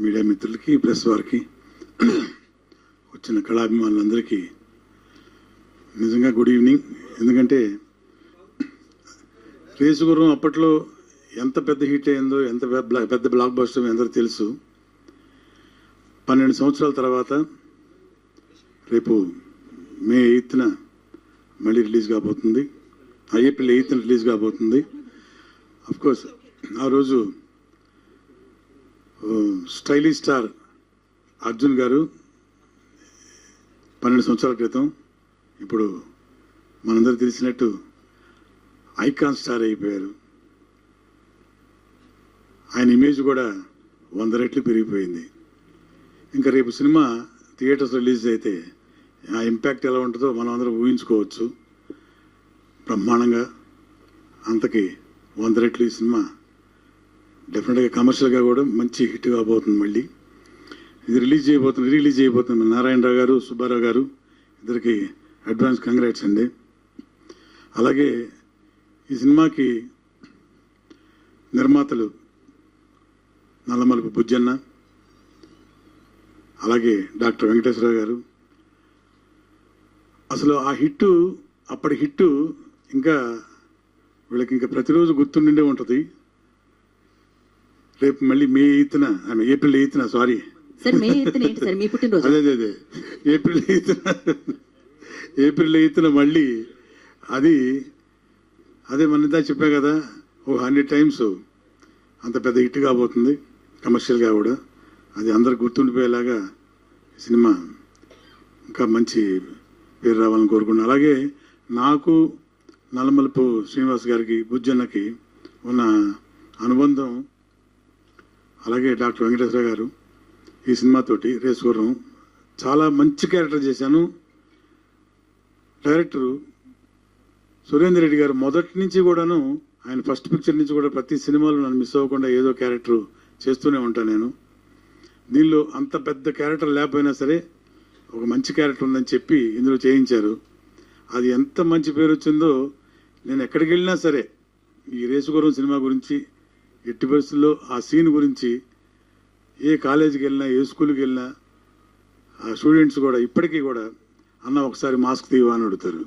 Media మిత్రులకి, press వారికి, వచ్చిన కళాభిమానులందరికీ నిజంగా గుడ్ ఈవినింగ్. ఎందుకంటే రేసుగుర్రం అప్పట్లో ఎంత పెద్ద హిట్ అయిందో, ఎంత పెద్ద బ్లాక్ బస్టర్ అందరూ తెలుసు. 12 సంవత్సరాల తర్వాత రేపు మే 8న మళ్ళీ రిలీజ్ కాబోతుంది. ఏప్రిల్ 8న రిలీజ్ కాబోతుంది. అఫ్కోర్స్ ఆ రోజు స్టైలిష్ స్టార్ అర్జున్ గారు 12 సంవత్సరాల క్రితం ఇప్పుడు మనందరూ తెలిసినట్టు ఐకాన్ స్టార్ అయిపోయారు. ఆయన ఇమేజ్ కూడా 100 రెట్లు పెరిగిపోయింది. ఇంకా రేపు సినిమా థియేటర్స్ రిలీజ్ అయితే ఆ ఇంపాక్ట్ ఎలా ఉంటుందో మనం అందరం ఊహించుకోవచ్చు. బ్రహ్మాండంగా అంతకి 100 రెట్లు ఈ సినిమా డెఫినెట్గా కమర్షియల్గా కూడా మంచి హిట్ కాబోతుంది. మళ్ళీ ఇది రిలీజ్ చేయబోతుంది నారాయణరావు గారు, సుబ్బారావు గారు ఇద్దరికి అడ్వాన్స్ కంగ్రాట్స్ అండి. అలాగే ఈ సినిమాకి నిర్మాతలు నల్లమలుపు బుజ్జన్న, అలాగే డాక్టర్ వెంకటేశ్వరరావు గారు. అసలు ఆ హిట్టు, అప్పటి హిట్టు ఇంకా వీళ్ళకి ఇంకా ప్రతిరోజు గుర్తుండే ఉంటుంది. రేపు మళ్ళీ ఏప్రిల్ 8న అదే ఏప్రిల్ 8న మళ్ళీ అదే మన చెప్పా కదా, 100 టైమ్స్ అంత పెద్ద హిట్ కాబోతుంది. కమర్షియల్గా కూడా అది అందరికి గుర్తుండిపోయేలాగా సినిమా ఇంకా మంచి పేరు రావాలని కోరుకున్నాను. అలాగే నాకు నల్లమలుపు శ్రీనివాస్ గారికి, బుజ్జన్నకి ఉన్న అనుబంధం, అలాగే డాక్టర్ వెంకటేశ్వర గారు ఈ సినిమాతోటి రేసుగుర్రం చాలా మంచి క్యారెక్టర్ చేశాను. డైరెక్టరు సురేందర్ రెడ్డి గారు మొదటి నుంచి కూడాను, ఆయన ఫస్ట్ పిక్చర్ నుంచి కూడా ప్రతి సినిమాలో నన్ను మిస్ అవ్వకుండా ఏదో క్యారెక్టర్ చేస్తూనే ఉంటాను నేను. దీనిలో అంత పెద్ద క్యారెక్టర్ లేకపోయినా సరే ఒక మంచి క్యారెక్టర్ ఉందని చెప్పి ఇందులో చేయించారు. అది ఎంత మంచి పేరు వచ్చిందో. నేను ఎక్కడికి వెళ్ళినా సరే ఈ రేసుగుర్రం సినిమా గురించి, ఎట్టి పరిస్థితుల్లో ఆ సీన్ గురించి, ఏ కాలేజీకి వెళ్ళినా, ఏ స్కూల్కి వెళ్ళినా ఆ స్టూడెంట్స్ కూడా ఇప్పటికీ కూడా అన్న ఒకసారి మాస్క్ తీవా అని అడుగుతారు.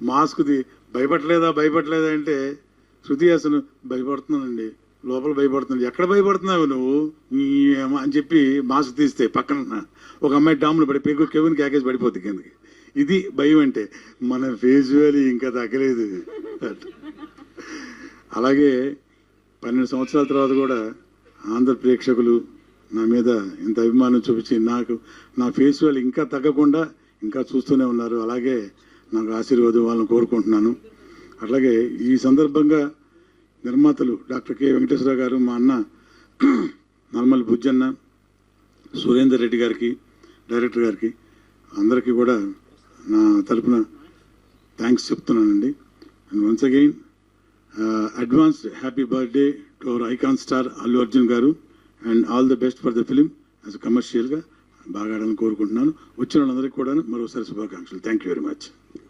మాస్క్ భయపడలేదా అంటే శృతి హాసన్ భయపడుతున్నానండి, లోపల భయపడుతున్నాను. ఎక్కడ భయపడుతున్నావు నువ్వు అని చెప్పి మాస్క్ తీస్తే పక్కన ఒక అమ్మాయి డామ్లో పడి కెవిన్ క్యాకేజ్ పడిపోద్ది కిందకి. ఇది భయం అంటే. మన ఫేస్ వాల్యూ ఇంకా తగ్గలేదు. అలాగే 12 సంవత్సరాల తర్వాత కూడా ఆంధ్ర ప్రేక్షకులు నా మీద ఇంత అభిమానం చూపించి నా ఫేస్ వాల్యూ ఇంకా తగ్గకుండా ఇంకా చూస్తూనే ఉన్నారు. అలాగే నాకు ఆశీర్వాదం వాళ్ళని కోరుకుంటున్నాను. అట్లాగే ఈ సందర్భంగా నిర్మాతలు డాక్టర్ కె వెంకటేశ్వరరావు గారు, మా అన్న నల్లమల్లి బుజ్జన్న, సురేందర్ రెడ్డి గారికి, డైరెక్టర్ గారికి అందరికీ కూడా నా తరపున థ్యాంక్స్ చెప్తున్నానండి. And once again advanced happy birthday to our icon star Allu Arjun garu, and all the best for the film. As కమర్షియల్గా బాగా ఆడాలని కోరుకుంటున్నాను. వచ్చిన వాళ్ళందరికీ కూడా మరోసారి శుభాకాంక్షలు. Thank you very much.